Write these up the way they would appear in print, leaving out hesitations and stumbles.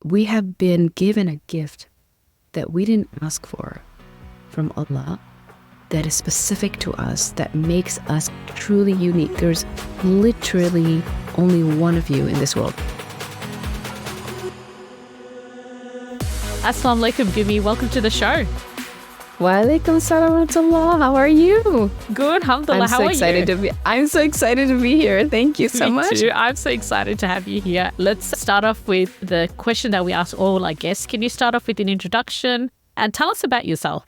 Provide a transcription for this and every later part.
we have been given a gift that we didn't ask for from Allah, that is specific to us, that makes us truly unique. There's literally only one of you in this world. Assalamu alaikum, Gemi. Welcome to the show. Walaikum salam wa rahmatullah. How are you? Good, alhamdulillah. How are you? I'm so excited to be here. Thank you so much. Me too. I'm so excited to have you here. Let's start off with the question that we ask all our guests. Can you start off with an introduction and tell us about yourself?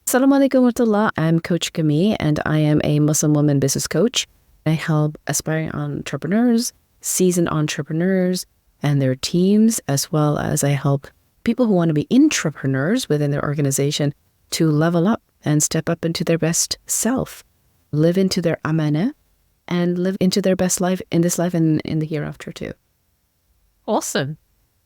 Assalamu alaikum wa rahmatullah. I'm Coach Gemi, and I am a Muslim woman business coach. I help aspiring entrepreneurs, seasoned entrepreneurs, and their teams, as well as I help people who want to be intrapreneurs within their organization to level up and step up into their best self, live into their amana, and live into their best life in this life and in the hereafter too. Awesome.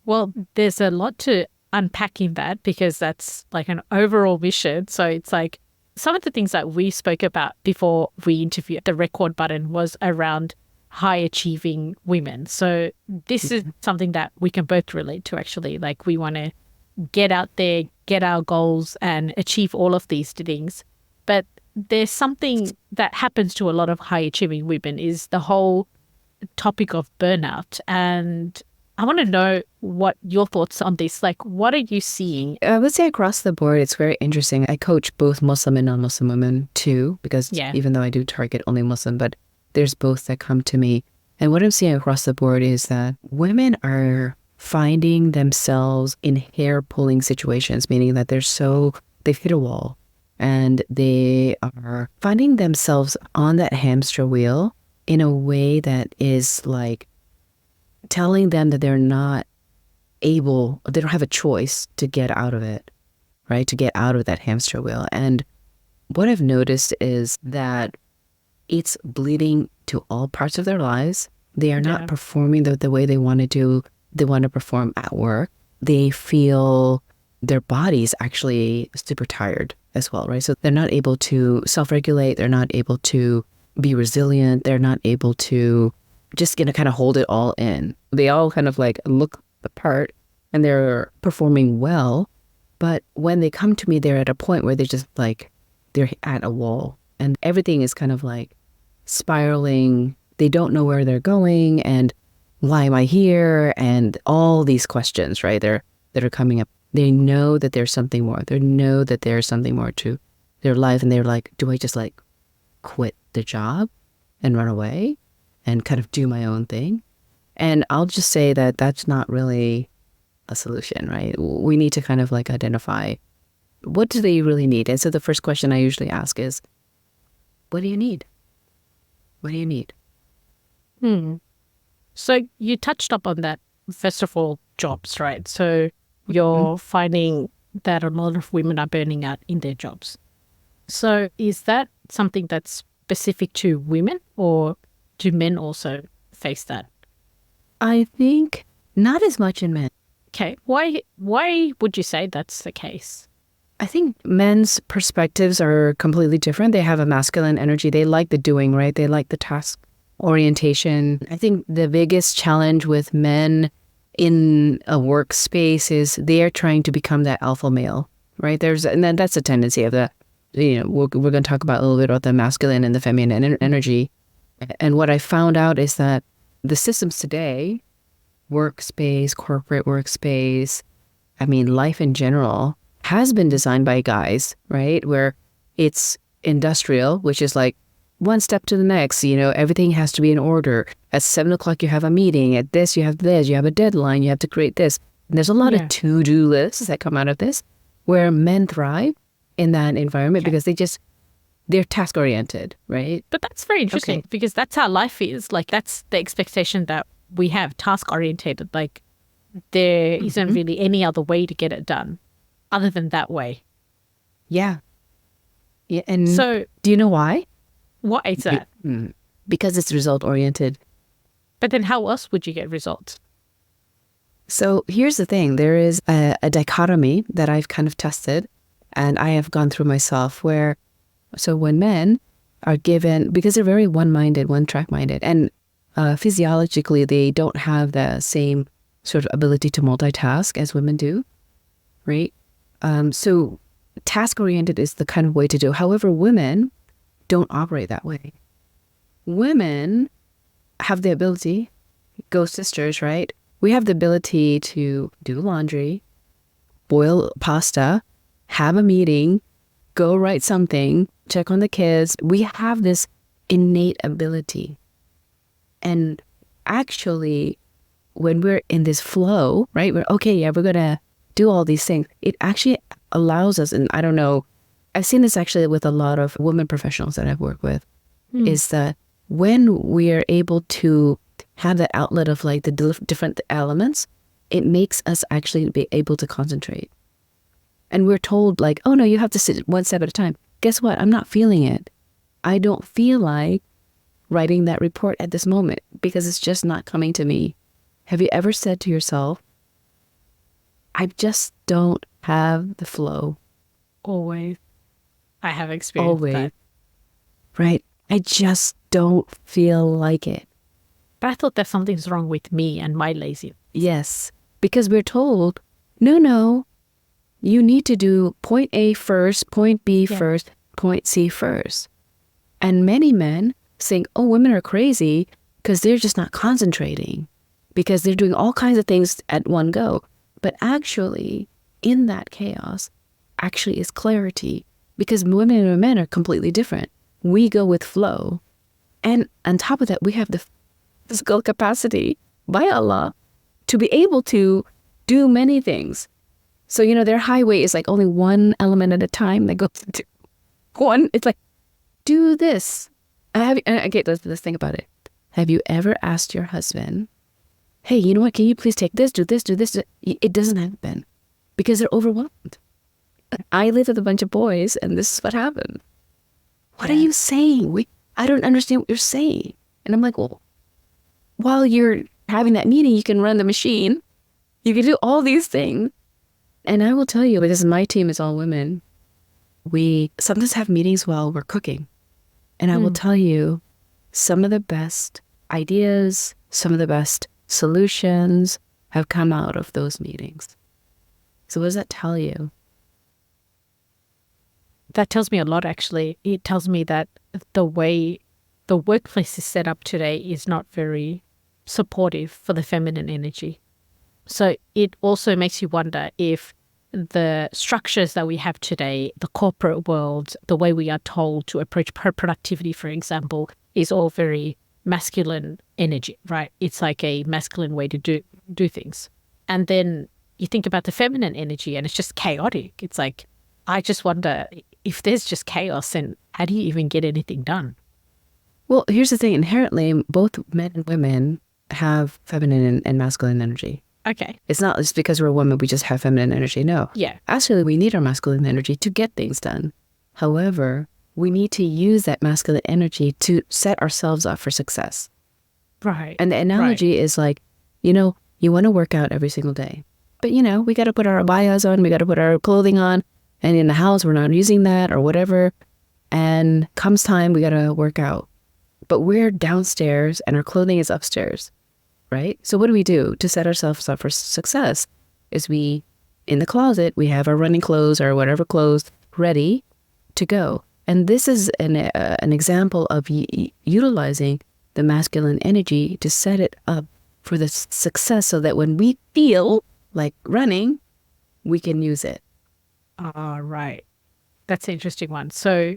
Well, there's a lot to unpack in that because that's like an overall mission. So it's like some of the things that we spoke about before we interviewed the record button was around high achieving women. So this is something that we can both relate to actually. Like we want to get out there, get our goals and achieve all of these things. But there's something that happens to a lot of high achieving women is the whole topic of burnout. And I want to know what your thoughts on this. Like, what are you seeing? I would say across the board, it's very interesting. I coach both Muslim and non-Muslim women too, because even though I do target only Muslim, but there's both that come to me. And what I'm seeing across the board is that women are finding themselves in hair-pulling situations, meaning that they've hit a wall and they are finding themselves on that hamster wheel in a way that is like telling them that they're not able, they don't have a choice to get out of it, right? To get out of that hamster wheel. And what I've noticed is that it's bleeding to all parts of their lives. They are not performing the way they want to do. They want to perform at work. They feel their body's actually super tired as well, right? So they're not able to self-regulate. They're not able to be resilient. They're not able to just kind of hold it all in. They all kind of like look the part and they're performing well. But when they come to me, they're at a point where they're at a wall. And everything is kind of like spiraling. They don't know where they're going and why am I here? And all these questions, right? That are coming up. They know that there's something more. They know that there's something more to their life. And they're like, do I just like quit the job and run away and kind of do my own thing? And I'll just say that that's not really a solution, right? We need to kind of like identify what do they really need? And so the first question I usually ask is, what do you need? What do you need? So you touched up on that, first of all, jobs, right? So you're finding that a lot of women are burning out in their jobs. So is that something that's specific to women or do men also face that? I think not as much in men. Okay. Why would you say that's the case? I think men's perspectives are completely different. They have a masculine energy. They like the doing, right? They like the task orientation. I think the biggest challenge with men in a workspace is they are trying to become that alpha male, right? And then that's a tendency of the, we're going to talk about a little bit about the masculine and the feminine energy. And what I found out is that the systems today, workspace, corporate workspace, life in general, has been designed by guys, right? Where it's industrial, which is like one step to the next, everything has to be in order. At 7:00, you have a meeting. At this, you have a deadline. You have to create this. And there's a lot of to-do lists that come out of this where men thrive in that environment because they're task oriented, right? But that's very interesting because that's how life is. Like that's the expectation that we have, task orientated. Like there isn't really any other way to get it done other than that way. Yeah. And so do you know why? Why is that? Because it's result oriented. But then how else would you get results? So here's the thing. There is a dichotomy that I've kind of tested and I have gone through myself so when men are given, because they're very one-minded, one-track minded, and physiologically they don't have the same sort of ability to multitask as women do, right? So task-oriented is the kind of way to do it. However, women don't operate that way. Women have the ability, go sisters, right? We have the ability to do laundry, boil pasta, have a meeting, go write something, check on the kids. We have this innate ability. And actually, when we're in this flow, right, we're we're going to do all these things. It actually allows us, and I don't know, I've seen this actually with a lot of women professionals that I've worked with, is that when we are able to have that outlet of like the different elements, it makes us actually be able to concentrate. And we're told like, oh no, you have to sit one step at a time. Guess what? I'm not feeling it. I don't feel like writing that report at this moment because it's just not coming to me. Have you ever said to yourself, I just don't have the flow? Always. I have experienced that. Right. I just don't feel like it. But I thought that something's wrong with me and my laziness. Yes. Because we're told, no, you need to do point A first, point B first, point C first. And many men think, oh, women are crazy because they're just not concentrating, because they're doing all kinds of things at one go. But actually, in that chaos, actually is clarity, because women and men are completely different. We go with flow. And on top of that, we have the physical capacity by Allah to be able to do many things. So, their highway is like only one element at a time that goes into one. It's like, do this. Okay, let's think about it. Have you ever asked your husband, hey, you know what? Can you please take this, do this, do this? It doesn't happen because they're overwhelmed. I lived with a bunch of boys and this is what happened. What are you saying? I don't understand what you're saying. And I'm like, well, while you're having that meeting, you can run the machine. You can do all these things. And I will tell you, because my team is all women, we sometimes have meetings while we're cooking. And I will tell you, some of the best ideas, some of the best solutions have come out of those meetings. So what does that tell you? That tells me a lot, actually. It tells me that the way the workplace is set up today is not very supportive for the feminine energy. So it also makes you wonder if the structures that we have today, the corporate world, the way we are told to approach productivity, for example, is all very masculine energy, right? It's like a masculine way to do things. And then you think about the feminine energy and it's just chaotic. It's like, I just wonder if there's just chaos, then how do you even get anything done? Well, here's the thing. Inherently, both men and women have feminine and masculine energy. Okay. It's not just because we're women, we just have feminine energy. No. Yeah. Actually, we need our masculine energy to get things done. However, we need to use that masculine energy to set ourselves up for success. Right. And the analogy is like, you want to work out every single day. But, we got to put our abayas on, we got to put our clothing on. And in the house, we're not using that or whatever. And comes time, we got to work out. But we're downstairs and our clothing is upstairs. Right? So what do we do to set ourselves up for success? Is in the closet, we have our running clothes or whatever clothes ready to go. And this is an example of utilizing the masculine energy to set it up for the success so that when we feel like running, we can use it. Right. That's an interesting one. So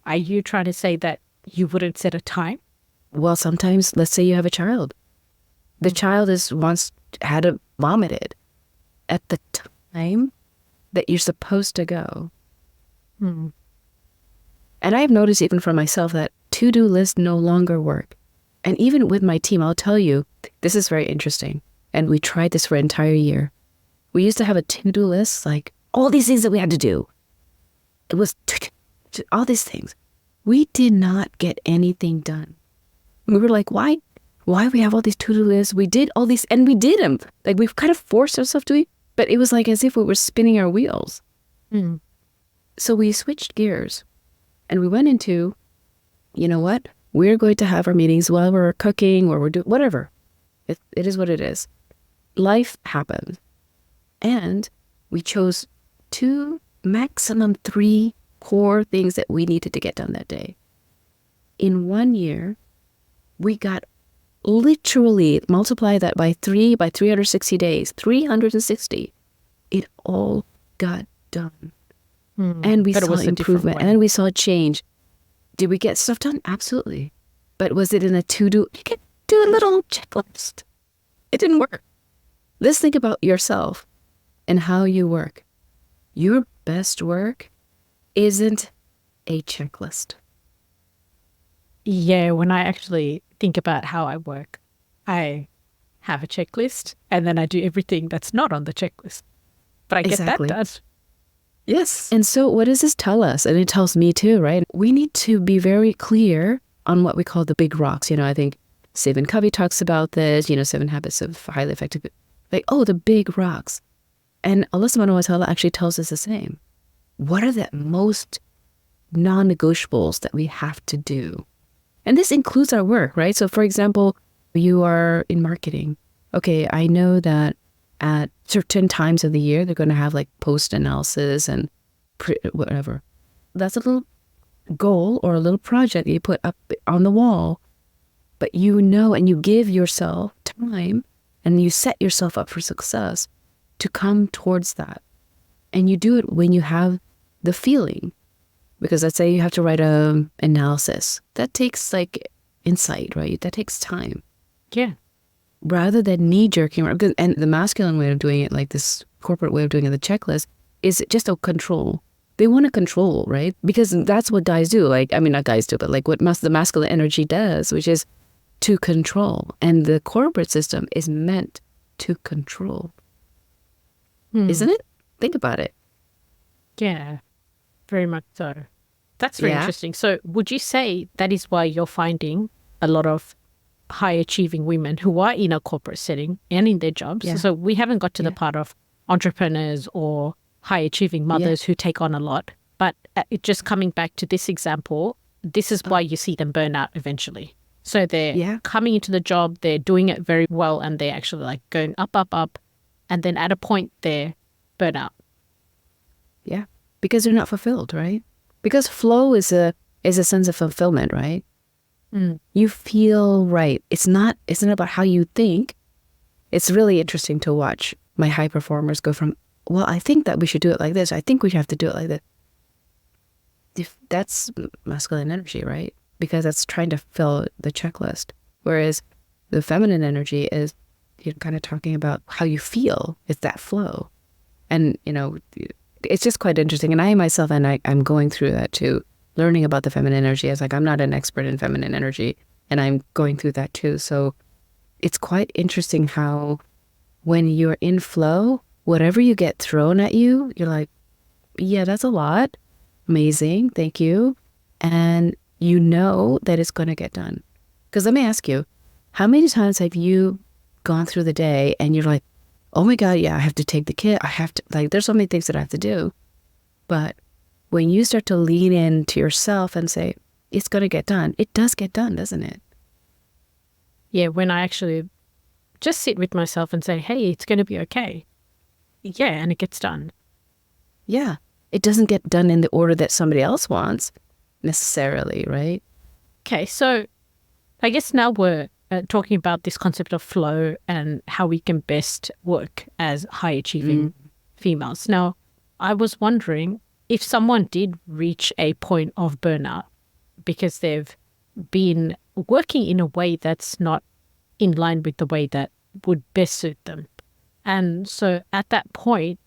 are you trying to say that you wouldn't set a time? Well, sometimes, let's say you have a child. The child had vomited at the time that you're supposed to go. And I've noticed even for myself that to-do lists no longer work. And even with my team, I'll tell you, this is very interesting. And we tried this for an entire year. We used to have a to-do list, like all these things that we had to do. It was all these things. We did not get anything done. We were like, why we have all these to-do lists? We did all these, and we did them. Like, we've kind of forced ourselves to it, but it was like as if we were spinning our wheels. So we switched gears and we went into, you know what? We're going to have our meetings while we're cooking or we're doing whatever. It is what it is. life happened. And we chose 2, maximum 3 core things that we needed to get done that day. In 1 year, we got literally, multiply that by 3, by 360 days, 360. It all got done. And we saw improvement and we saw change. Did we get stuff done? Absolutely. But was it in a to-do? You can do a little checklist. It didn't work. Let's think about yourself and how you work. Your best work isn't a checklist. Yeah, when I actually think about how I work, I have a checklist and then I do everything that's not on the checklist. But I get that done. Yes. And so what does this tell us? And it tells me too, right? We need to be very clear on what we call the big rocks. I think Stephen Covey talks about this, 7 Habits of Highly Effective. Like, the big rocks. And Allah subhanahu wa ta'ala actually tells us the same. What are the most non-negotiables that we have to do? And this includes our work, right? So for example, you are in marketing. Okay, I know that at certain times of the year, they're going to have like post analysis and whatever. That's a little goal or a little project that you put up on the wall. But and you give yourself time and you set yourself up for success to come towards that. And you do it when you have the feeling. Because let's say you have to write an analysis. That takes like insight, right? That takes time. Yeah. Rather than knee-jerking. And the masculine way of doing it, like this corporate way of doing it, the checklist, is just a control. They want to control, right? Because that's what guys do. Not guys do, but like what the masculine energy does, which is to control. And the corporate system is meant to control. Isn't it? Think about it. Yeah, very much so. That's very interesting. So would you say that is why you're finding a lot of high-achieving women who are in a corporate setting and in their jobs? Yeah. So we haven't got to the part of entrepreneurs or high-achieving mothers who take on a lot. But just coming back to this example, this is why you see them burn out eventually. So they're coming into the job, they're doing it very well, and they're actually like going up, up, up. And then at a point, they're burnt out. Yeah, because they're not fulfilled, right? Because flow is a sense of fulfillment, right? You feel right. It's not about how you think. It's really interesting to watch my high performers go from, well, I think that we should do it like this. I think we have to do it like this. That's masculine energy, right? Because that's trying to fill the checklist. Whereas the feminine energy is kind of talking about how you feel. It's that flow. And, it's just quite interesting. And I myself, I'm going through that too, learning about the feminine energy. It's like, I'm not an expert in feminine energy, and I'm going through that too. So it's quite interesting how when you're in flow, whatever you get thrown at you, you're like, yeah, that's a lot. Amazing. Thank you. And you know that it's going to get done. Because let me ask you, how many times have you gone through the day and you're like, oh my God, yeah, I have to take the kid. I have to, there's so many things that I have to do. But when you start to lean into yourself and say, it's going to get done, it does get done, doesn't it? Yeah, when I actually just sit with myself and say, hey, it's going to be okay. Yeah, and it gets done. Yeah, it doesn't get done in the order that somebody else wants necessarily, right? Okay, so I guess now we're talking about this concept of flow and how we can best work as high-achieving females. Now, I was wondering if someone did reach a point of burnout because they've been working in a way that's not in line with the way that would best suit them. And so at that point,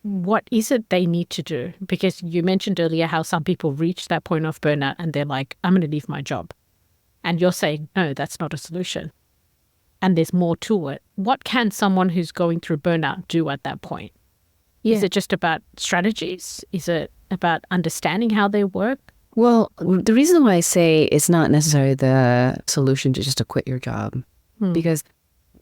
what is it they need to do? Because you mentioned earlier how some people reach that point of burnout and they're like, I'm going to leave my job. And you're saying, no, that's not a solution. And there's more to it. What can someone who's going through burnout do at that point? Yeah. Is it just about strategies? Is it about understanding how they work? Well, the reason why I say it's not necessarily the solution to just to quit your job, because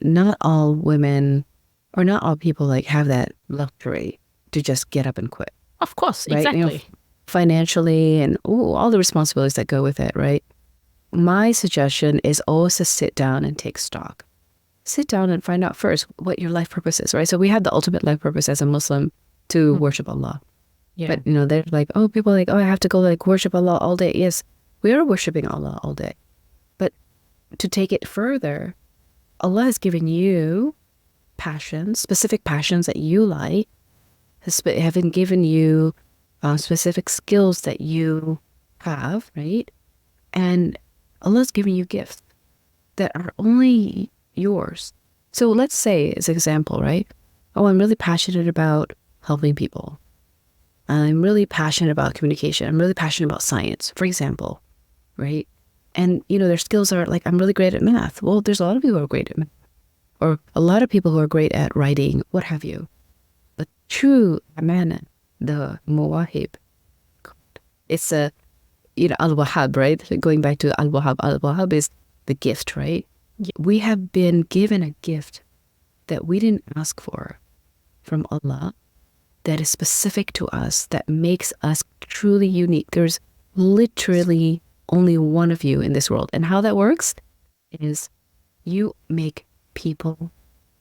not all women or not all people have that luxury to just get up and quit. Of course, right? exactly. Financially and all the responsibilities that go with it, right? My suggestion is always to sit down and take stock. sit down and find out first what your life purpose is, right? So we have the ultimate life purpose as a Muslim to worship Allah. Yeah. But, they're like, oh, people are like, oh, I have to go like worship Allah all day. Yes, we are worshiping Allah all day. But to take it further, Allah has given you passions, specific passions that you like, having given you specific skills that you have, right? And Allah's given you gifts that are only yours. So let's say, as an example, right? Oh, I'm really passionate about helping people. I'm really passionate about communication. I'm really passionate about science, for example, right? And, their skills are like, I'm really great at math. Well, there's a lot of people who are great at math. Or a lot of people who are great at writing, what have you. The true amana, the muwahib, it's al-wahab, right? Going back to al-wahab. Al-wahab is the gift, right? We have been given a gift that we didn't ask for from Allah, that is specific to us, that makes us truly unique. There's literally only one of you in this world. And how that works is you make people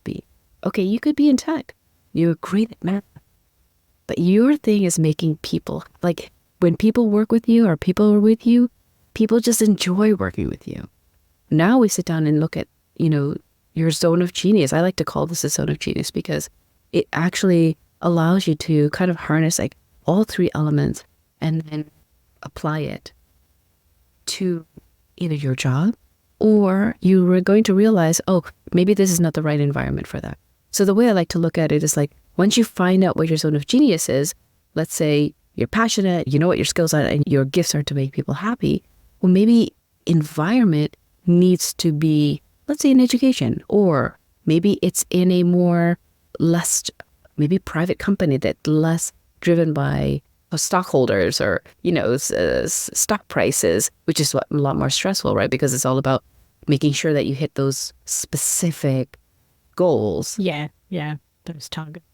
be. Okay, you could be in tech. You're great at math. But your thing is making people, like when people work with you or people are with you, people just enjoy working with you. Now we sit down and look at, your zone of genius. I like to call this a zone of genius because it actually allows you to kind of harness like all three elements and then apply it to either your job or you were going to realize, oh, maybe this is not the right environment for that. So the way I like to look at it is like, once you find out what your zone of genius is, let's say you're passionate, you know what your skills are and your gifts are to make people happy. Well, maybe environment needs to be, let's say in education, or maybe it's in a less maybe private company that's less driven by stockholders or, stock prices, which is a lot more stressful, right? Because it's all about making sure that you hit those specific goals. Yeah. Those targets.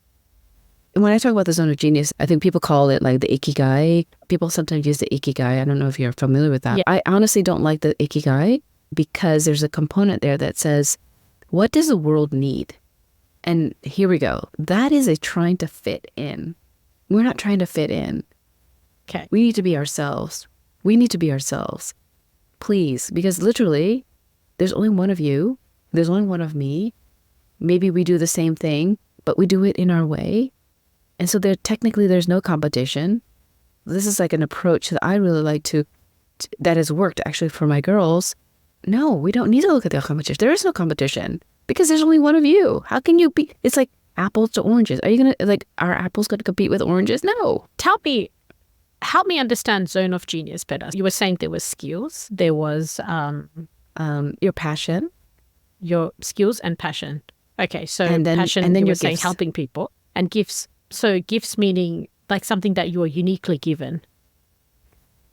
And when I talk about the zone of genius, I think people call it like the ikigai. People sometimes use the ikigai. I don't know if you're familiar with that. Yeah. I honestly don't like the ikigai because there's a component there that says, what does the world need? And here we go. That is a trying to fit in. We're not trying to fit in. Okay. We need to be ourselves. We need to be ourselves. Please, because literally, there's only one of you. There's only one of me. Maybe we do the same thing, but we do it in our way. And so there's no competition. This is like an approach that I really like that has worked actually for my girls. No, we don't need to look at the competition. There is no competition because there's only one of you. How can you be? It's like apples to oranges. Are you going to, are apples going to compete with oranges? No. Help me understand zone of genius better. You were saying there was skills. There was your passion. Your skills and passion. Okay, so passion, and then you were your saying gifts. Helping people, and gifts. So gifts meaning like something that you are uniquely given.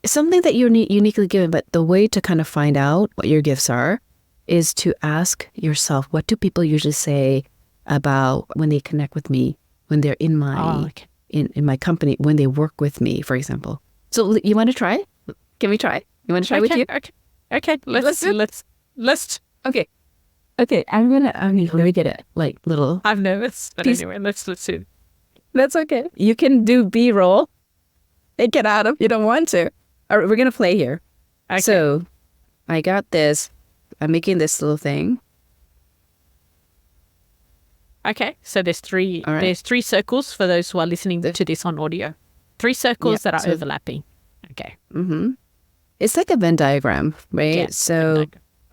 Something that you're uniquely given, but the way to kind of find out what your gifts are is to ask yourself, what do people usually say about when they connect with me, when they're in my in my company, when they work with me, for example. So you want to try? Can we try? You want to try with you? Okay. Let's. Okay. I'm gonna let me get it like little. I'm nervous, but anyway, let's see. That's okay. You can do B-roll. Take it out of. You don't want to. All right, we're gonna play here. Okay. So, I got this. I'm making this little thing. Okay, so there's three. Right. There's 3 circles for those who are listening to this on audio. 3 circles that are overlapping. Okay. Mm-hmm. It's like a Venn diagram, right? Yeah, so,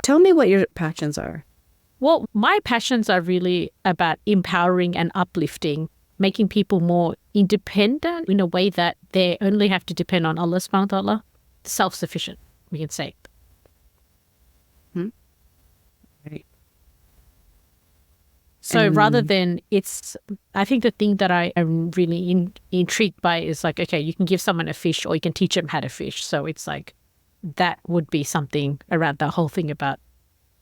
tell me what your passions are. Well, my passions are really about empowering and uplifting, making people more independent in a way that they only have to depend on Allah subhanahu wa ta'ala, self-sufficient, we can say. Right. So rather than I think the thing that I am really intrigued by is like, okay, you can give someone a fish or you can teach them how to fish. So it's like, that would be something around the whole thing about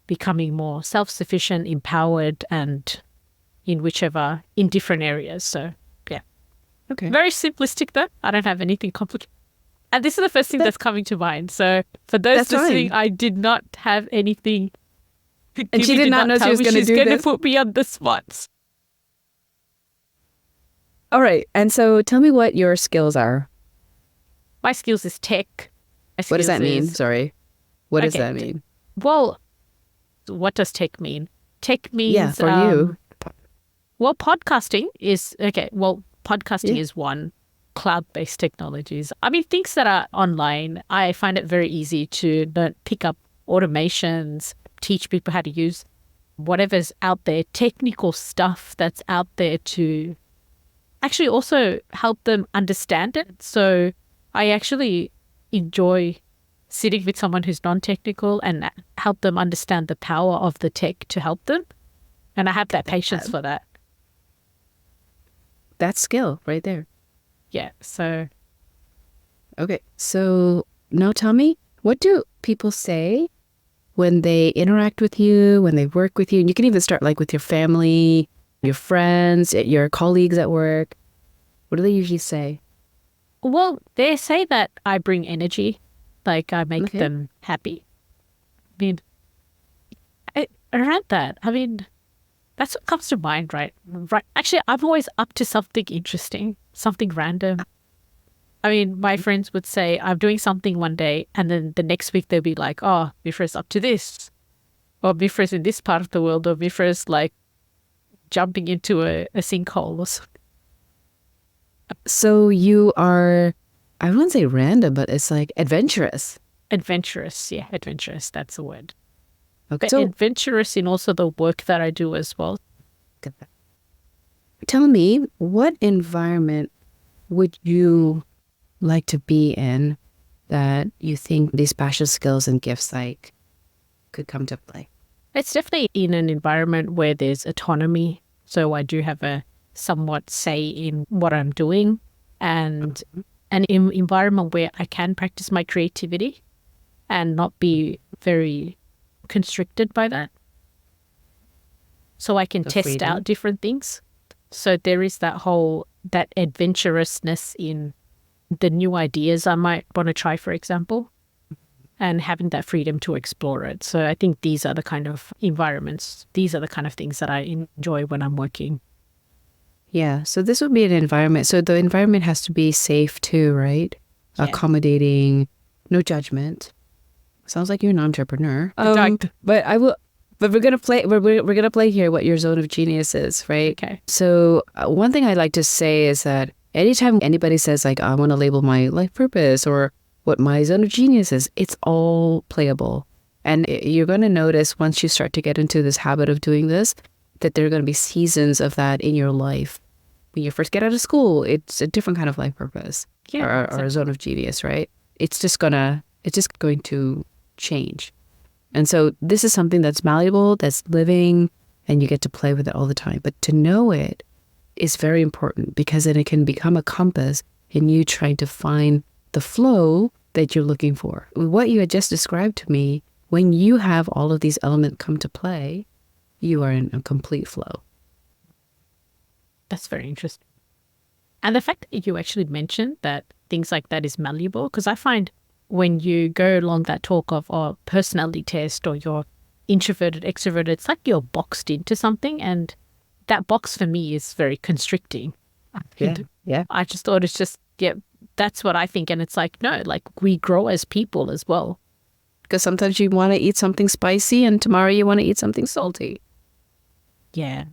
becoming more self-sufficient, empowered, and in different areas. So, yeah. Okay. Very simplistic, though. I don't have anything complicated. And this is the first thing that's coming to mind. So, for those listening, I did not have anything And she did not know she was going to do this? She's going to put me on the spot. All right. And so tell me what your skills are. My skills is tech. What does that mean? Sorry. What does that mean? Well, what does tech mean? Tech means... Yeah, for you. Well, podcasting is... Okay, well, podcasting is one. Cloud-based technologies. I mean, things that are online, I find it very easy to pick up automations, teach people how to use whatever's out there, technical stuff that's out there to actually also help them understand it. So I actually enjoy sitting with someone who's non-technical and help them understand the power of the tech to help them. And I have that patience for that. That's skill right there. Yeah, so... Okay, so now tell me, what do people say when they interact with you, when they work with you? And you can even start like with your family, your friends, your colleagues at work. What do they usually say? Well, they say that I bring energy, like I make them happy. I mean, around that, I mean, that's what comes to mind, right? Right. Actually, I'm always up to something interesting, something random. I mean, my friends would say I'm doing something one day, and then the next week they'll be like, "Oh, Mifra's up to this," or "Mifra's in this part of the world," or "Mifra's like jumping into a sinkhole," or something. So you are, I wouldn't say random, but it's like adventurous. Adventurous, yeah, adventurous. That's the word. Okay. But so, adventurous in also the work that I do as well. Tell me, what environment would you like to be in that you think these special skills and gifts like could come to play? It's definitely in an environment where there's autonomy. So I do have a somewhat say in what I'm doing, and an environment where I can practice my creativity and not be very constricted by that. So I can test out different things. So there is that adventurousness in the new ideas I might want to try, for example, and having that freedom to explore it. So I think these are the kind of environments, these are the kind of things that I enjoy when I'm working. Yeah, so this would be an environment. So the environment has to be safe too, right? Yeah. Accommodating, no judgment. Sounds like you're an entrepreneur. But we're gonna play. We're gonna play here what your zone of genius is, right? Okay. So one thing I like to say is that anytime anybody says like I want to label my life purpose or what my zone of genius is, it's all playable, and you're gonna notice once you start to get into this habit of doing this that there are going to be seasons of that in your life. When you first get out of school, it's a different kind of life purpose or a zone of genius, right? It's just going to change. And so this is something that's malleable, that's living, and you get to play with it all the time. But to know it is very important because then it can become a compass in you trying to find the flow that you're looking for. What you had just described to me, when you have all of these elements come to play, you are in a complete flow. That's very interesting. And the fact that you actually mentioned that things like that is malleable, because I find when you go along that talk of personality test or you're introverted, extroverted, it's like you're boxed into something, and that box for me is very constricting. Yeah. I just thought it's just, that's what I think. And it's like, no, like we grow as people as well. Because sometimes you want to eat something spicy and tomorrow you want to eat something salty. Yeah,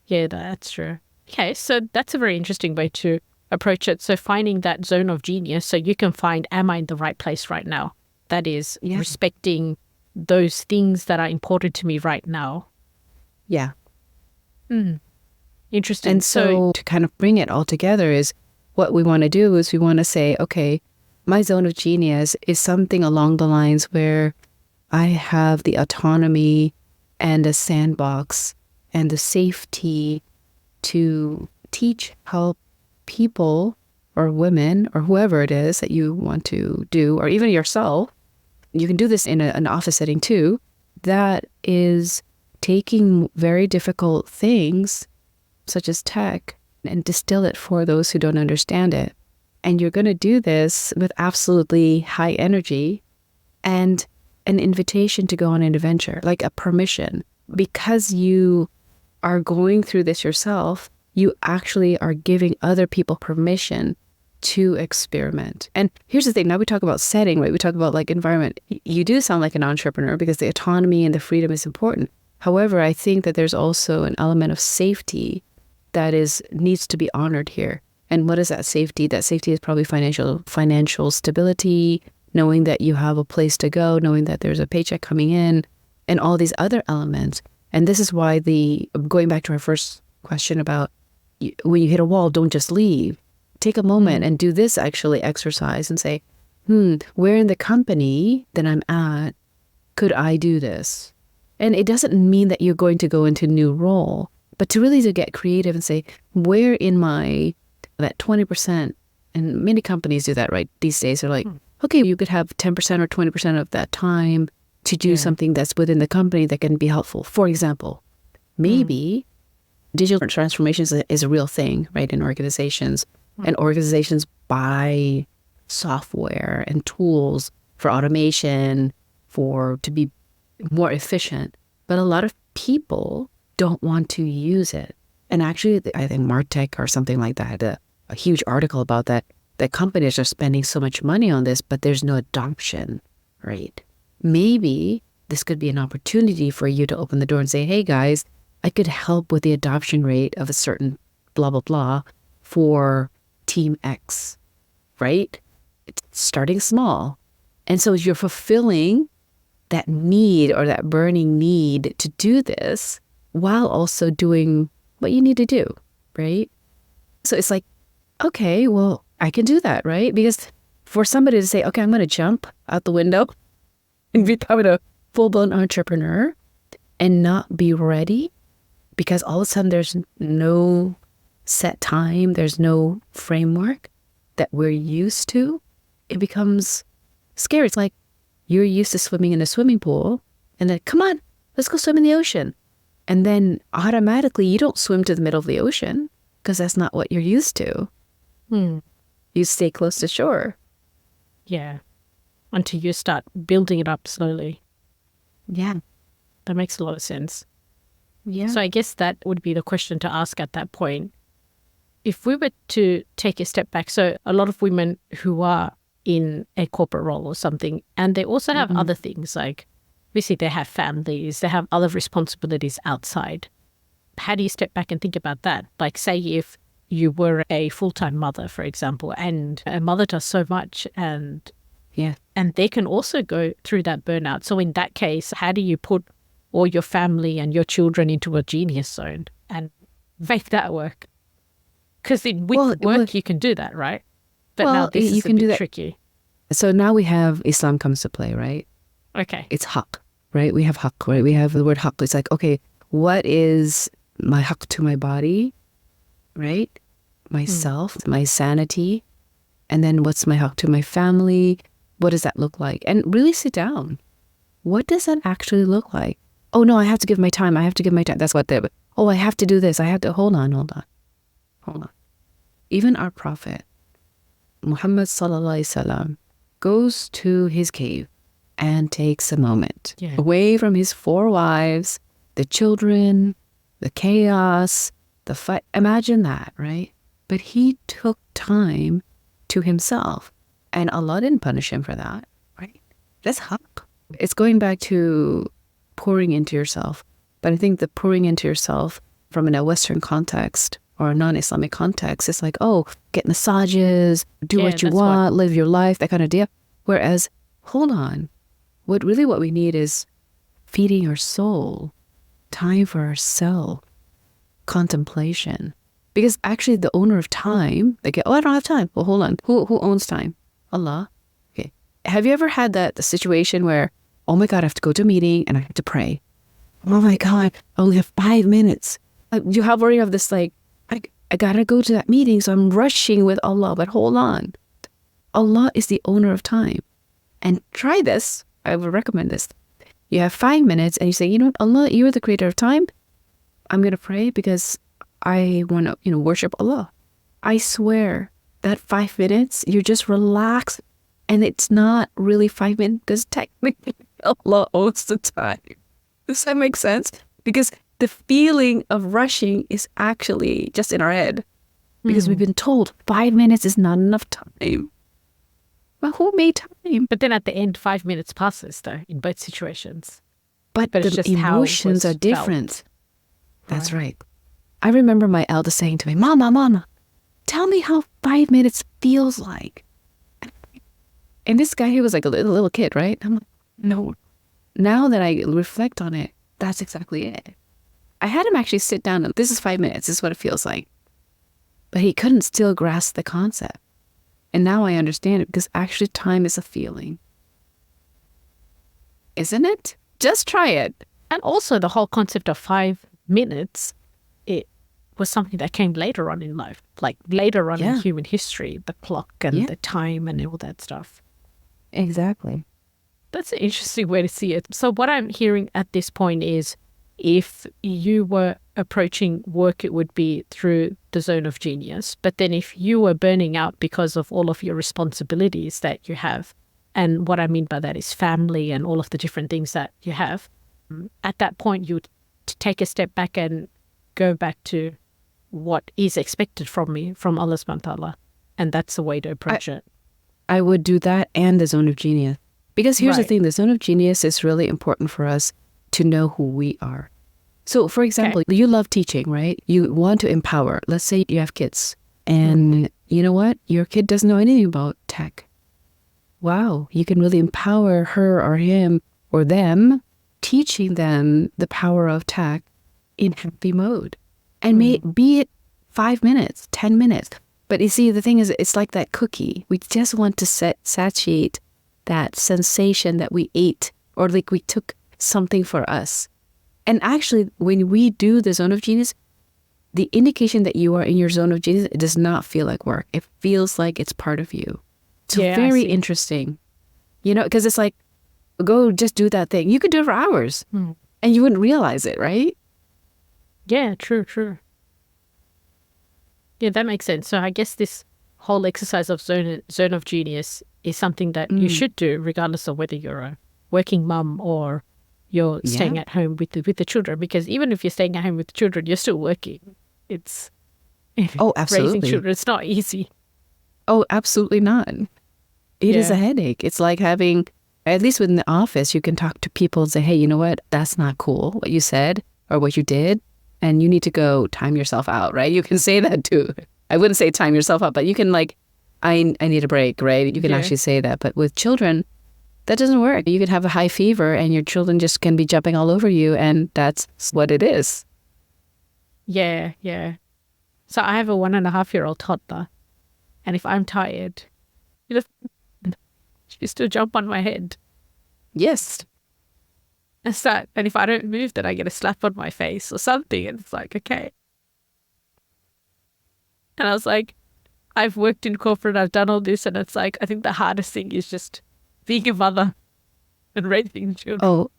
that's true. Okay, so that's a very interesting way to approach it. So finding that zone of genius so you can find, am I in the right place right now? That is respecting those things that are important to me right now. Yeah. Interesting. And so to kind of bring it all together is what we want to do is we want to say, okay, my zone of genius is something along the lines where I have the autonomy and a sandbox and the safety to teach, help people or women or whoever it is that you want to do, or even yourself. You can do this in an office setting too. That is taking very difficult things such as tech and distill it for those who don't understand it. And you're going to do this with absolutely high energy. And an invitation to go on an adventure, like a permission. Because you are going through this yourself, you actually are giving other people permission to experiment. And here's the thing, now we talk about setting, right? We talk about like environment. You do sound like an entrepreneur because the autonomy and the freedom is important. However, I think that there's also an element of safety that needs to be honored here. And what is that safety? That safety is probably financial stability, knowing that you have a place to go, knowing that there's a paycheck coming in, and all these other elements. And this is why going back to our first question about when you hit a wall, don't just leave. Take a moment and do this actually exercise and say, where in the company that I'm at could I do this? And it doesn't mean that you're going to go into a new role, but to get creative and say, where in that 20%, and many companies do that, right? These days they're like, okay, you could have 10% or 20% of that time to do something that's within the company that can be helpful. For example, maybe digital transformation is a real thing, right, in organizations. And organizations buy software and tools for automation, to be more efficient. But a lot of people don't want to use it. And actually, I think Martech or something like that had a huge article about that companies are spending so much money on this, but there's no adoption rate. Maybe this could be an opportunity for you to open the door and say, hey guys, I could help with the adoption rate of a certain blah, blah, blah for Team X, right? It's starting small. And so you're fulfilling that need or that burning need to do this while also doing what you need to do, right? So it's like, okay, well, I can do that, right? Because for somebody to say, okay, I'm going to jump out the window and become a full-blown entrepreneur and not be ready because all of a sudden there's no set time, there's no framework that we're used to, it becomes scary. It's like you're used to swimming in a swimming pool and then, come on, let's go swim in the ocean. And then automatically you don't swim to the middle of the ocean because that's not what you're used to. You stay close to shore. Yeah. Until you start building it up slowly. Yeah. That makes a lot of sense. Yeah. So I guess that would be the question to ask at that point. If we were to take a step back, so a lot of women who are in a corporate role or something, and they also have other things like, obviously they have families, they have other responsibilities outside. How do you step back and think about that? Like say if you were a full-time mother, for example, and a mother does so much and they can also go through that burnout. So in that case, how do you put all your family and your children into a genius zone and make that work? Because with work, you can do that, right? But now this is a bit tricky. So now we have Islam comes to play, right? Okay. It's haqq, right? We have haqq, right? We have the word haqq. It's like, okay, what is my haqq to my body, right? Myself, my sanity. And then what's my haqq to my family? What does that look like? And really sit down. What does that actually look like? Oh, no, I have to give my time. I have to give my time. That's what I have to do this. I have to, hold on. Even our prophet, Muhammad sallallahu alaihi wasallam, goes to his cave and takes a moment away from his 4 wives, the children, the chaos, the fight. Imagine that, right? But he took time to himself and Allah didn't punish him for that, right? That's haqq. It's going back to pouring into yourself. But I think the pouring into yourself from a Western context or a non-Islamic context, it's like, oh, get massages, do what you want, live your life, that kind of deal. Whereas, hold on, what we need is feeding our soul, time for ourselves, contemplation. Because actually the owner of time, they get, oh, I don't have time. Well, hold on, who owns time? Allah. Okay. Have you ever had the situation where, oh my God, I have to go to a meeting and I have to pray. Oh my God, I only have 5 minutes. You have already have this like, I gotta go to that meeting, so I'm rushing with Allah. But hold on. Allah is the owner of time. And try this. I would recommend this. You have 5 minutes and you say, you know what, Allah, you're the creator of time. I'm going to pray because I want to, worship Allah. I swear that 5 minutes, you're just relaxed. And it's not really 5 minutes because technically most of the time. Does that make sense? Because the feeling of rushing is actually just in our head. Because we've been told 5 minutes is not enough time. Well, who made time? But then at the end, 5 minutes passes, though, in both situations. But it's the just emotions are different. That's right. I remember my eldest saying to me, Mama, tell me how 5 minutes feels like. And this guy, he was like a little kid, right? I'm like, no. Now that I reflect on it, that's exactly it. I had him actually sit down and this is 5 minutes. This is what it feels like. But he couldn't still grasp the concept. And now I understand it because actually time is a feeling. Isn't it? Just try it. And also the whole concept of 5 minutes, it was something that came later on in life, like later on in human history, the clock and the time and all that stuff. Exactly. That's an interesting way to see it. So what I'm hearing at this point is if you were approaching work, it would be through the zone of genius. But then if you were burning out because of all of your responsibilities that you have, and what I mean by that is family and all of the different things that you have, at that point, you would take a step back and go back to what is expected from me, from Allah subhanahu wa ta'ala. And that's the way to approach it. I would do that and the zone of genius. Because here's the thing, the zone of genius is really important for us to know who we are. So, for example, you love teaching, right? You want to empower. Let's say you have kids and you know what? Your kid doesn't know anything about tech. Wow, you can really empower her or him or them, teaching them the power of tech in happy mode. And be it 5 minutes, 10 minutes. But you see, the thing is, it's like that cookie. We just want to satiate that sensation that we ate or like we took something for us. And actually, when we do the zone of genius, the indication that you are in your zone of genius, it does not feel like work. It feels like it's part of you. It's very interesting. You know, because it's like, go just do that thing. You could do it for hours and you wouldn't realize it, right? Yeah, true. Yeah, that makes sense. So I guess this whole exercise of zone of genius is something that you should do regardless of whether you're a working mum or you're staying at home with the children. Because even if you're staying at home with the children, you're still working. It's absolutely. Raising children. It's not easy. Oh, absolutely not. It is a headache. It's like having, at least within the office, you can talk to people and say, hey, you know what? That's not cool, what you said or what you did. And you need to go time yourself out, right? You can say that too. I wouldn't say time yourself out, but you can like, I need a break, right? You can actually say that. But with children, that doesn't work. You could have a high fever and your children just can be jumping all over you. And that's what it is. Yeah. So I have a 1.5-year-old toddler. And if I'm tired, she still jump on my head. Yes. And if I don't move, then I get a slap on my face or something. And it's like, okay. And I was like, I've worked in corporate, I've done all this. And it's like, I think the hardest thing is just being a mother and raising children. Oh,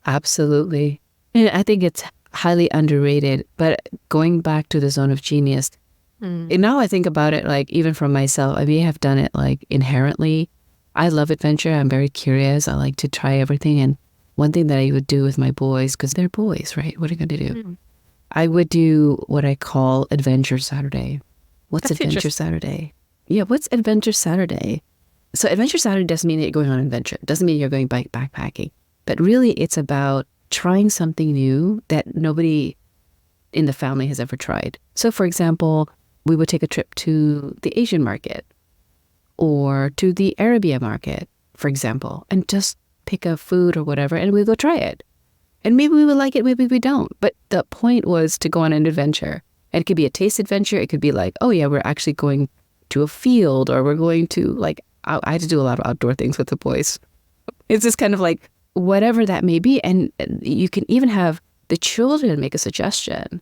absolutely. And I think it's highly underrated. But going back to the zone of genius, and now I think about it, like even from myself, I may have done it like inherently. I love adventure. I'm very curious. I like to try everything. And one thing that I would do with my boys, because they're boys, right? What are you going to do? I would do what I call Adventure Saturday. What's Adventure Saturday? Yeah, what's Adventure Saturday? So Adventure Saturday doesn't mean that you're going on an adventure. It doesn't mean you're going backpacking. But really, it's about trying something new that nobody in the family has ever tried. So for example, we would take a trip to the Asian market or to the Arabia market, for example, and just pick a food or whatever, and we go try it. And maybe we will like it, maybe we don't. But the point was to go on an adventure. And it could be a taste adventure. It could be like, oh yeah, we're actually going to a field, or we're going to like, I had to do a lot of outdoor things with the boys. It's just kind of like whatever that may be. And you can even have the children make a suggestion.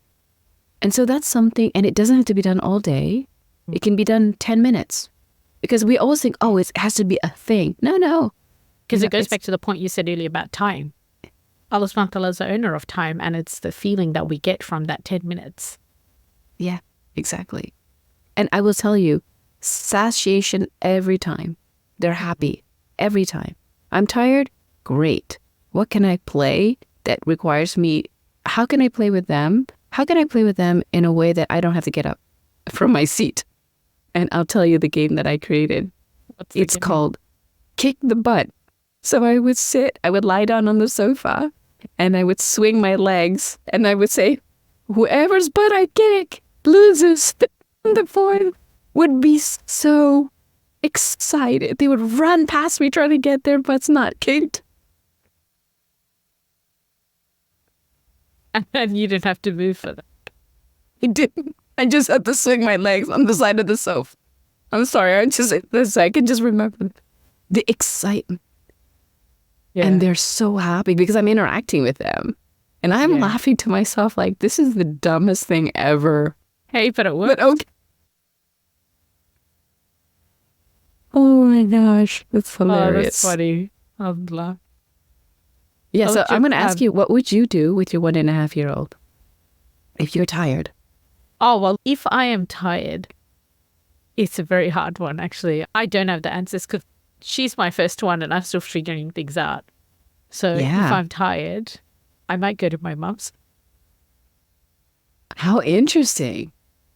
And so that's something, and it doesn't have to be done all day. It can be done 10 minutes. Because we always think, oh, it has to be a thing. No. Because it goes back to the point you said earlier about time. Allah subhanahu wa ta'ala is the owner of time, and it's the feeling that we get from that 10 minutes. Yeah, exactly. And I will tell you, satiation every time. They're happy every time. I'm tired, Great. What can I play that requires me? How can I play with them? How can I play with them in a way that I don't have to get up from my seat? And I'll tell you the game that I created. It's called Kick the Butt. So I would lie down on the sofa and I would swing my legs and I would say, whoever's butt I kick loses. The boy would be so excited. They would run past me trying to get their butts not kicked. And you didn't have to move for that. I didn't. I just had to swing my legs on the side of the sofa. I'm sorry. I can just remember the excitement. Yeah. And they're so happy because I'm interacting with them. And I'm laughing to myself like, this is the dumbest thing ever. Hey, but it worked. But okay. Oh my gosh. That's hilarious. Oh, that's funny. I'll laugh. Yeah, so I'm going to ask you, what would you do with your 1.5-year-old if you're tired? Oh, well, if I am tired, it's a very hard one, actually. I don't have the answers because she's my first one and I'm still figuring things out. So if I'm tired, I might go to my mum's. How interesting.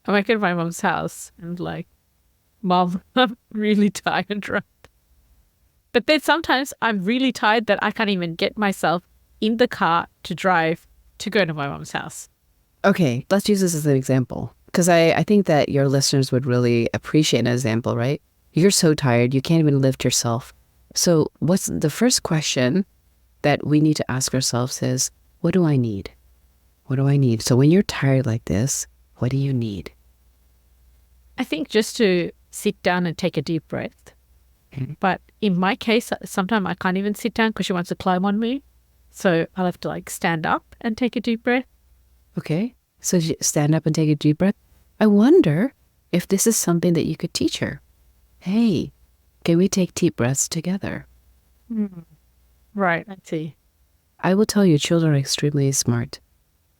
I might go to my mum's house and like, Mom, I'm really tired, right? But then sometimes I'm really tired that I can't even get myself in the car to drive to go to my mom's house. Okay, let's use this as an example. Because I think that your listeners would really appreciate an example, right? You're so tired, you can't even lift yourself. So what's the first question that we need to ask ourselves is, what do I need? What do I need? So when you're tired like this, what do you need? I think just to sit down and take a deep breath. But in my case, sometimes I can't even sit down because she wants to climb on me. So I'll have to like stand up and take a deep breath. Okay. So you stand up and take a deep breath. I wonder if this is something that you could teach her. Hey, can we take deep breaths together? Right. I see. I will tell you, children are extremely smart.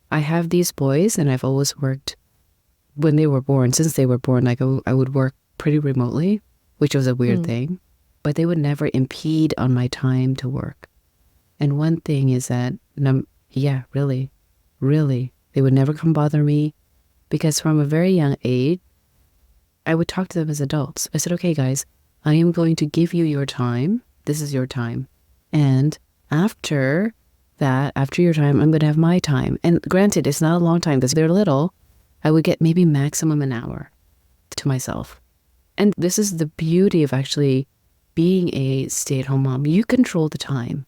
I have these boys and I've always worked when they were born, since they were born, like I would work pretty remotely, which was a weird thing, but they would never impede on my time to work. And one thing is that, really, they would never come bother me because from a very young age, I would talk to them as adults. I said, okay, guys, I am going to give you your time. This is your time. And after that, after your time, I'm going to have my time. And granted, it's not a long time because they're little. I would get maybe maximum an hour to myself. And this is the beauty of actually being a stay-at-home mom. You control the time.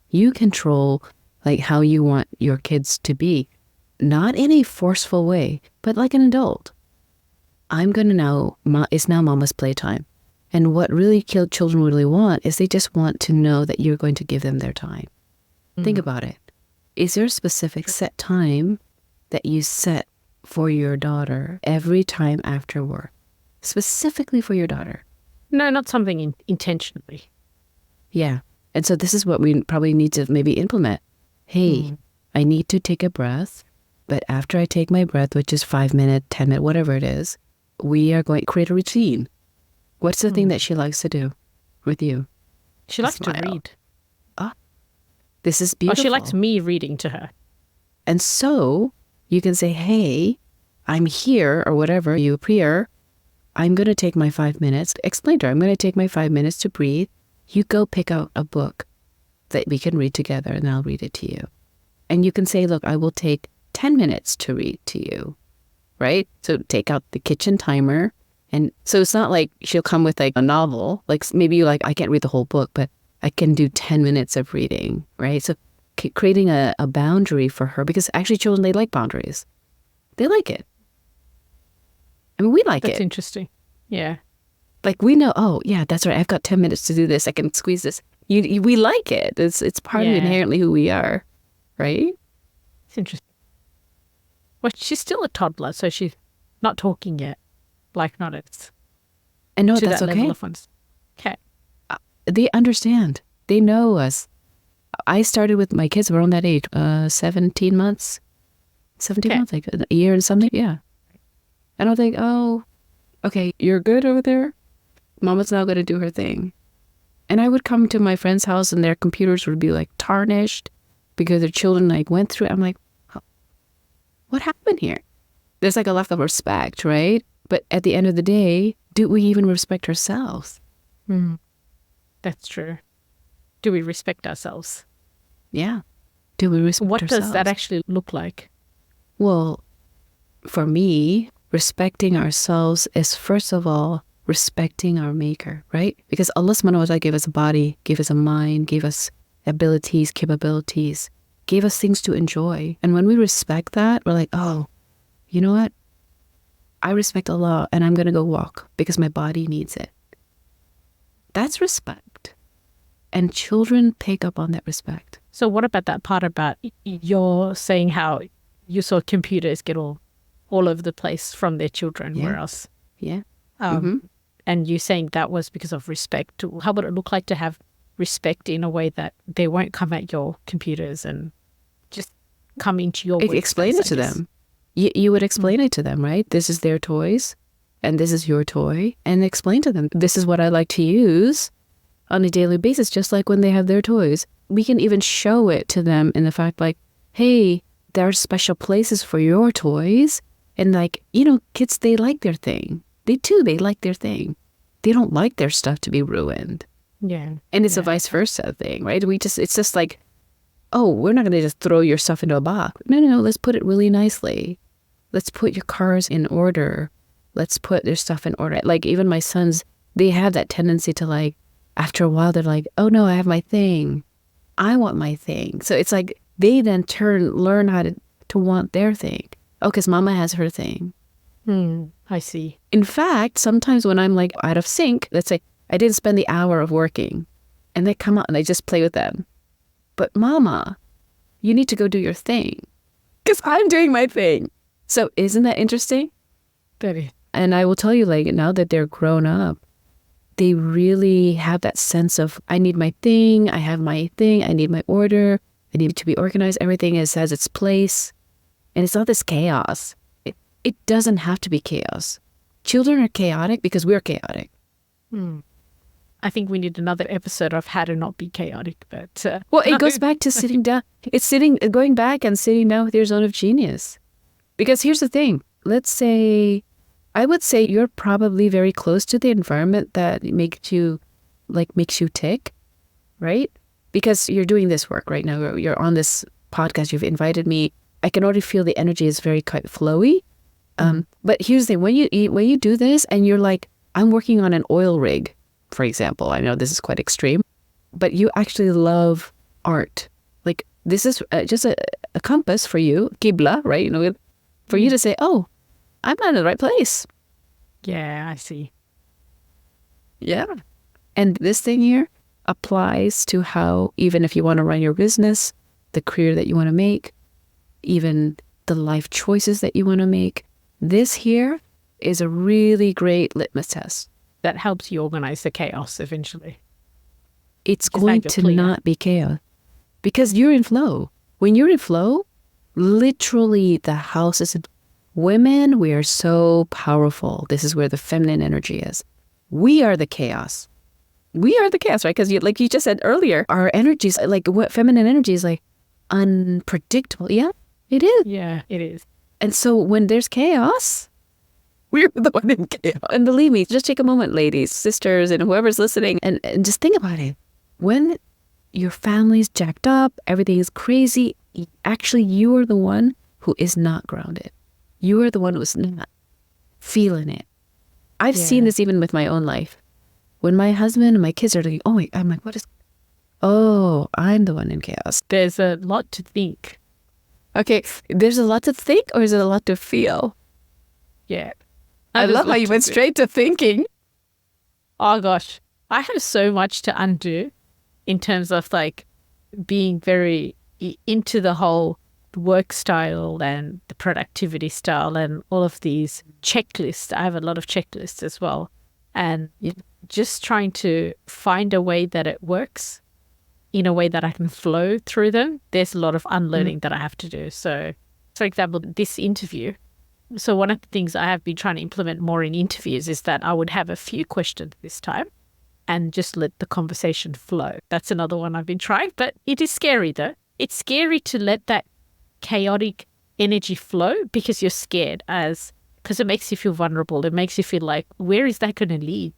You control like how you want your kids to be. Not in a forceful way, but like an adult. It's now mama's playtime. And what really children really want is they just want to know that you're going to give them their time. Think about it. Is there a specific set time that you set for your daughter every time after work? Specifically for your daughter? No, not something intentionally. Yeah. And so this is what we probably need to maybe implement. Hey, I need to take a breath, but after I take my breath, which is 5 minutes, 10 minutes, whatever it is, we are going to create a routine. What's the thing that she likes to do with you? She likes to read. This is beautiful. She likes me reading to her. And so you can say, hey, I'm here or whatever, you appear. I'm going to take my 5 minutes. Explain to her, I'm going to take my 5 minutes to breathe. You go pick out a book that we can read together and I'll read it to you. And you can say, look, I will take 10 minutes to read to you, right? So take out the kitchen timer. And so it's not like she'll come with like a novel. Like maybe you like, I can't read the whole book, but I can do 10 minutes of reading, right? So creating a boundary for her, because actually children, they like boundaries. They like it. I mean, we like it. That's interesting. Yeah. Like we know, oh yeah, that's right. I've got 10 minutes to do this. I can squeeze this. We like it. It's part of inherently who we are, right? It's interesting. Well, she's still a toddler, so she's not talking yet. Like not it's. And no, to that's that okay. Level of ones. Okay. They understand. They know us. I started with my kids around that age, 17 months. 17 months, like a year and something. Yeah. And I'll think, oh, okay, you're good over there. Mama's now going to do her thing. And I would come to my friend's house and their computers would be like tarnished because their children like went through it. I'm like, what happened here? There's like a lack of respect, right? But at the end of the day, do we even respect ourselves? That's true. Do we respect ourselves? Yeah. Do we respect ourselves? What does that actually look like? Well, for me, respecting ourselves is first of all respecting our maker, right? Because Allah subhanahu wa ta'ala gave us a body, gave us a mind, gave us abilities, capabilities, gave us things to enjoy. And when we respect that, we're like, oh, you know what? I respect Allah and I'm going to go walk because my body needs it. That's respect. And children pick up on that respect. So what about that part about you're saying how you saw computers get all over the place from their children, where else? Yeah. And you saying that was because of respect. How would it look like to have respect in a way that they won't come at your computers and just come into your workspace? Explain it to them. You would explain it to them, right? This is their toys and this is your toy. And explain to them, this is what I like to use on a daily basis, just like when they have their toys. We can even show it to them in the fact like, hey, there are special places for your toys. And like, you know, kids, they like their thing. They like their thing. They don't like their stuff to be ruined. Yeah. And it's a vice versa thing, right? It's just like, oh, we're not going to just throw your stuff into a box. No, let's put it really nicely. Let's put your cars in order. Let's put their stuff in order. Like even my sons, they have that tendency to like, after a while, they're like, oh no, I have my thing. I want my thing. So it's like they then learn how to want their thing. Oh, because mama has her thing. I see. In fact, sometimes when I'm like out of sync, let's say I didn't spend the hour of working and they come out and I just play with them. But mama, you need to go do your thing because I'm doing my thing. So isn't that interesting? Very. And I will tell you, like, now that they're grown up, they really have that sense of, I need my thing, I have my thing, I need my order, I need to be organized. Everything has its place. And it's not this chaos. It doesn't have to be chaos. Children are chaotic because we're chaotic. I think we need another episode of how to not be chaotic. But well, it goes back to sitting down. It's going back and sitting down with your zone of genius. Because here's the thing. Let's say, I would say you're probably very close to the environment that makes you tick, right? Because you're doing this work right now. You're on this podcast. You've invited me. I can already feel the energy is very quite flowy. But here's the thing. When you do this and you're like, I'm working on an oil rig, for example. I know this is quite extreme, but you actually love art. Like this is just a compass for you, Qibla, right? You know, for you to say, oh, I'm not in the right place. Yeah, I see. Yeah. And this thing here applies to how, even if you want to run your business, the career that you want to make, even the life choices that you want to make, this here is a really great litmus test. That helps you organize the chaos eventually. It's going to not be chaos because you're in flow. When you're in flow, literally the house is... Women, we are so powerful. This is where the feminine energy is. We are the chaos. We are the chaos, right? Because like you just said earlier, our energies, like what feminine energy is like unpredictable. Yeah, it is. Yeah, it is. And so when there's chaos, we're the one in chaos. And believe me, just take a moment, ladies, sisters, and whoever's listening, and just think about it. When your family's jacked up, everything is crazy, actually you are the one who is not grounded. You are the one who's not feeling it. I've seen this even with my own life. When my husband and my kids are like, oh, I'm like, what is... Oh, I'm the one in chaos. There's a lot to think. Okay, there's a lot to think or is it a lot to feel? Yeah. I love how you went straight to thinking. Oh, gosh. I have so much to undo in terms of like being very into the whole work style and the productivity style and all of these checklists. I have a lot of checklists as well. And just trying to find a way that it works in a way that I can flow through them. There's a lot of unlearning that I have to do. So, for example, this interview. So one of the things I have been trying to implement more in interviews is that I would have a few questions this time. and just let the conversation flow. That's another one I've been trying, but it is scary though. It's scary to let that chaotic energy flow because you're scared because it makes you feel vulnerable. It makes you feel like, where is that going to lead?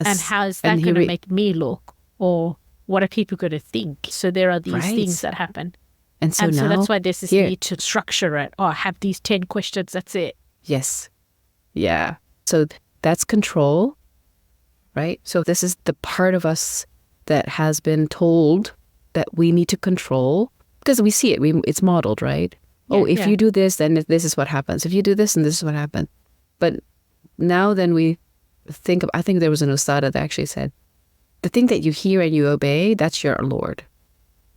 And how is that going to make me look? Or what are people going to think? So there are these things that happen. And so that's why there's this need to structure it. Oh, I have these 10 questions. That's it. Yes. Yeah. So that's control, right? So this is the part of us that has been told that we need to control because we see it. It's modeled, right? Yeah, if you do this, then this is what happens. If you do this, then this is what happens. But now then we think I think there was an Ustada that actually said, the thing that you hear and you obey, that's your Lord,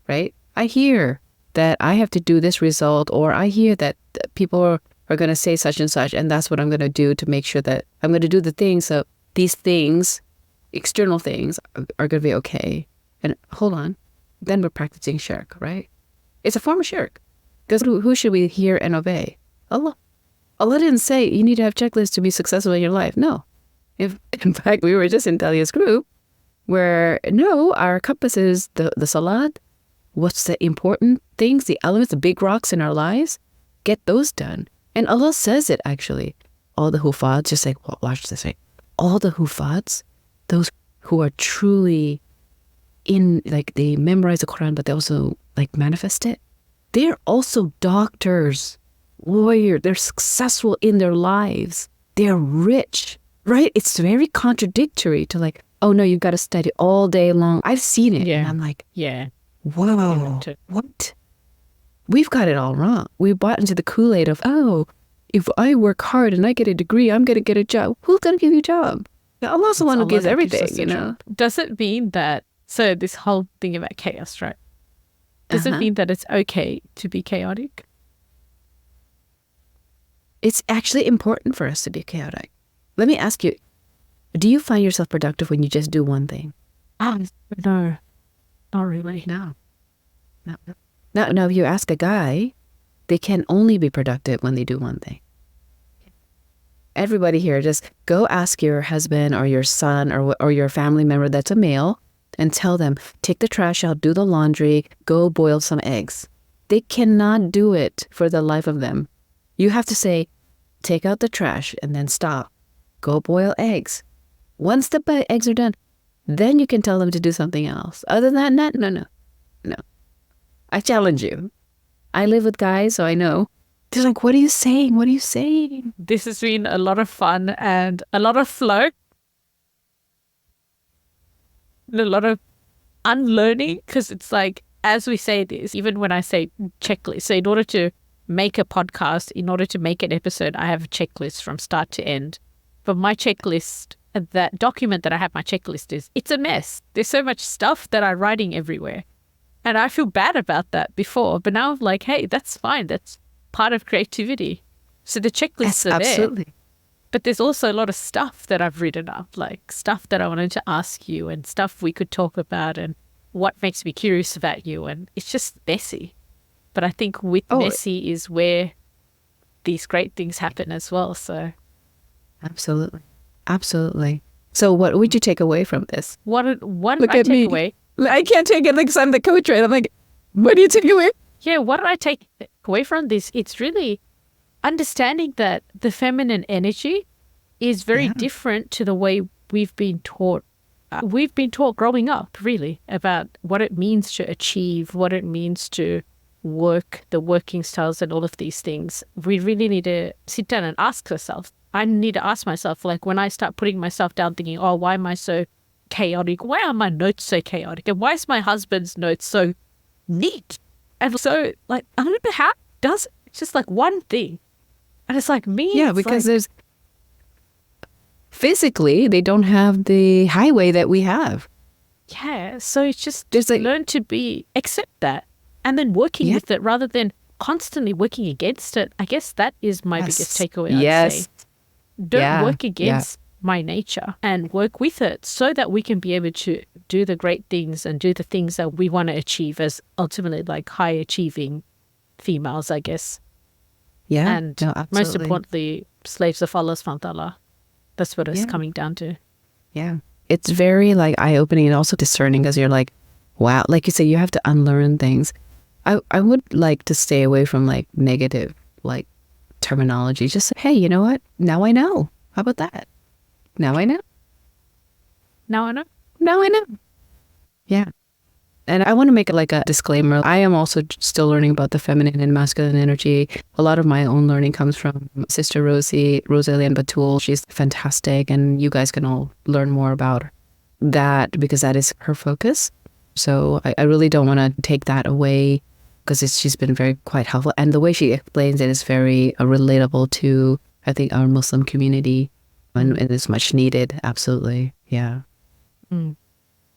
right? I hear that I have to do this result, or I hear that people are going to say such and such, and that's what I'm going to do to make sure that I'm going to do the things. So these things, external things, are going to be okay. And hold on, then we're practicing shirk, right? It's a form of shirk. Because who should we hear and obey? Allah. Allah didn't say you need to have checklists to be successful in your life. No. In fact, we were just in Talia's group where, no, our compass is the salat. What's the important things, the elements, the big rocks in our lives? Get those done. And Allah says it actually. All the hufads, just like, watch this, right? All the hufads, those who are truly they memorize the Quran, but they also manifest it. They're also doctors, lawyers. They're successful in their lives. They're rich, right? It's very contradictory to oh no, you've got to study all day long. I've seen it. Yeah. And I'm like, whoa, what? We've got it all wrong. We bought into the Kool-Aid of, if I work hard and I get a degree, I'm going to get a job. Who's going to give you a job? Allah's the one who gives everything, Does it mean that, so this whole thing about chaos, right? Does it mean that it's okay to be chaotic? It's actually important for us to be chaotic. Let me ask you, do you find yourself productive when you just do one thing? No, not really. No. Now, if you ask a guy, they can only be productive when they do one thing. Everybody here, just go ask your husband or your son or your family member that's a male and tell them, take the trash out, do the laundry, go boil some eggs. They cannot do it for the life of them. You have to say, take out the trash and then stop. Go boil eggs. Once the eggs are done, then you can tell them to do something else. Other than that, no. I challenge you. I live with guys, so I know. They're like, what are you saying? What are you saying? This has been a lot of fun and a lot of flow. And a lot of unlearning, because it's as we say this, even when I say checklist, so in order to make a podcast, in order to make an episode, I have a checklist from start to end. But my checklist, that document that I have my checklist it's a mess. There's so much stuff that I'm writing everywhere. And I feel bad about that before. But now I'm like, hey, that's fine. That's part of creativity. So the checklists are absolutely there. But there's also a lot of stuff that I've written up, stuff that I wanted to ask you and stuff we could talk about and what makes me curious about you. And it's just messy. But I think with messy is where these great things happen as well. So Absolutely. So what would you take away from this? What did I take away? I can't take it because I'm the coach, right? I'm like, what do you take away? Yeah, what did I take away from this? It's really understanding that the feminine energy is very different to the way we've been taught. We've been taught growing up, really, about what it means to achieve, what it means to work, the working styles and all of these things. We really need to sit down and ask ourselves. I need to ask myself, when I start putting myself down thinking, why am I so chaotic? Why are my notes so chaotic? And why is my husband's notes so neat? And so, I don't know how it does it. It's just one thing. And it's me. Yeah, because there's physically, they don't have the highway that we have. Yeah, so it's just learn to accept that and then working with it rather than constantly working against it. I guess that is my biggest takeaway, I'd say. Don't work against my nature and work with it so that we can be able to do the great things and do the things that we want to achieve as ultimately high achieving females, I guess. Yeah. And most importantly, slaves of Allah subhanahu wa ta'ala. That's what it's coming down to. Yeah. it's very like eye-opening and also discerning, because you're like, wow, like you say, you have to unlearn things. I would like to stay away from like negative like terminology. Just say, hey, you know what? Now I know. How about that? Now I know. Now I know. Now I know. Yeah. And I want to make it like a disclaimer. I am also still learning about the feminine and masculine energy. A lot of my own learning comes from Sister Rosie and Batul. She's fantastic. And you guys can all learn more about that because that is her focus. So I really don't want to take that away, because she's been quite helpful. And the way she explains it is very relatable to, I think, our Muslim community. And it's much needed. Absolutely. Yeah.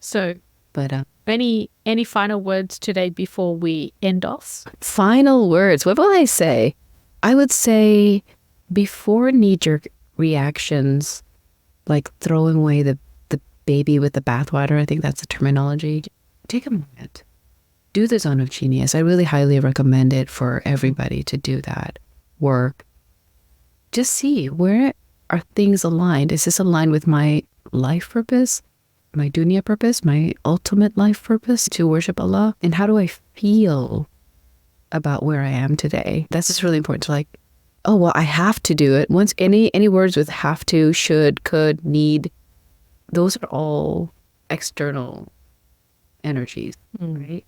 So, but any final words today before we end off? Final words. What will I say? I would say, before knee-jerk reactions, like throwing away the baby with the bathwater, I think that's the terminology. Take a moment. Do the zone of genius. I really highly recommend it for everybody to do that work. Just see, where are things aligned? Is this aligned with my life purpose, my dunya purpose, my ultimate life purpose to worship Allah? And how do I feel about where I am today? That's just really important to like, oh, well, I have to do it. Once any words with have to, should, could, need, those are all external energies, right?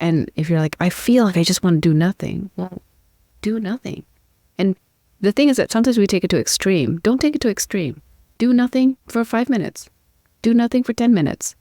And if you're like, I feel like I just want to do nothing, well, do nothing. And the thing is that sometimes we take it to extreme. Don't take it to extreme. Do nothing for 5 minutes. Do nothing for 10 minutes.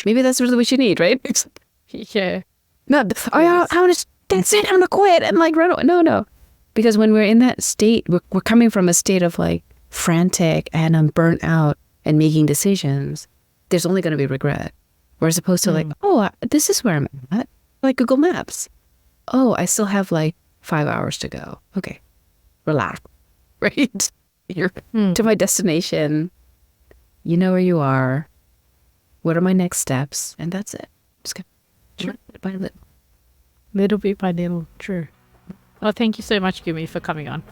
Maybe that's really what you need, right? Yeah. No, I want to sit down and quit and like run away. No. Because when we're in that state, we're coming from a state of like frantic and I'm burnt out and making decisions. There's only going to be regret. Whereas opposed to like, oh, this is where I'm at. Like Google Maps. Oh, I still have like 5 hours to go. Okay. Relax. Right? You're to my destination. You know where you are. What are my next steps? And that's it. Just go little bit by little. Little bit by little. True. Well, thank you so much, Gemi, for coming on.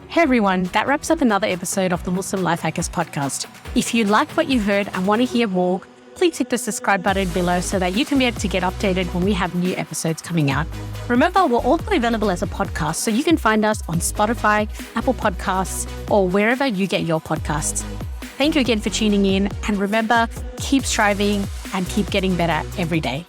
Hey everyone, that wraps up another episode of the Muslim Life Hackers podcast. If you like what you heard and want to hear more, please hit the subscribe button below so that you can be able to get updated when we have new episodes coming out. Remember, we're also available as a podcast, so you can find us on Spotify, Apple Podcasts, or wherever you get your podcasts. Thank you again for tuning in, and remember, keep striving and keep getting better every day.